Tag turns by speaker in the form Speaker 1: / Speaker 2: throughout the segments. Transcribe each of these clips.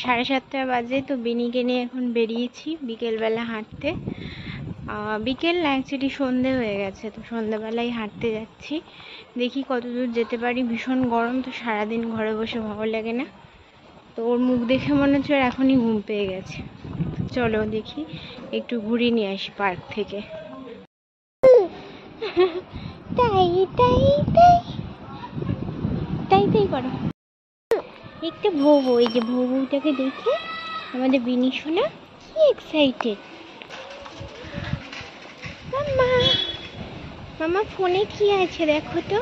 Speaker 1: 7:30 বাজে। তো বিনিকে নিয়ে এখন বেরিয়েছি বিকেলবেলা হাঁটতে। বিকেল না, অ্যাকচুয়ালি সন্ধে হয়ে গেছে। তো সন্ধ্যাবেলায় হাঁটতে যাচ্ছি, দেখি কত দূর যেতে পারি। ভীষণ গরম, তো সারাদিন ঘরে বসে ভালো লাগে না। তো ওর মুখ দেখে মনে হচ্ছে ওর এখনই ঘুম পেয়ে গেছে। চলো দেখি একটু ঘুরিয়ে নিয়ে আসি পার্ক থেকে। তাই তাই তাই তাই তাই করো একটু ভোবো। এই যে ভোবুটাকে দেখে আমাদের বিনি সোনা কি এক্সাইটেড। মাম্মা, মাম্মা ফোনে কি আছে দেখো তো।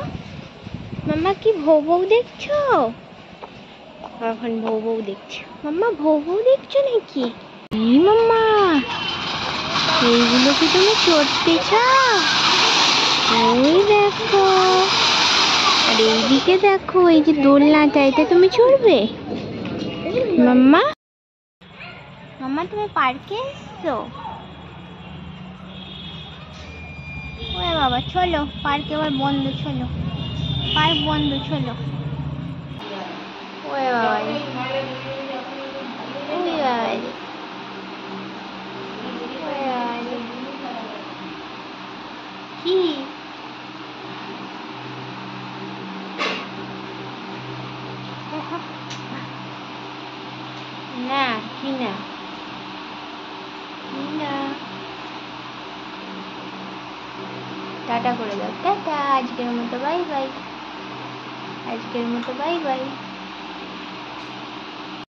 Speaker 1: মাম্মা কি ভোবো দেখছো? এখন ভোবো দেখছো। মাম্মা ভোবো দেখছো নাকি? এই মাম্মা, এইগুলো কি তুমি চড়তে চাও? ওই দেখো, আর এইদিকে দেখো, এই যে দোলনাটা, এটা তুমি চড়বে? মাম্মা, মাম্মা তুমি পার্কে এসছো? ওরে বাবা, চলো পার্ক এবার বন্ধ, চলো পার্ক বন্ধ, চলো। ওরে বাবা, কি না, কি না, টাটা করে দাও। টাটা, আজকের মতো বাই বাই, আজকের মতো বাই বাই।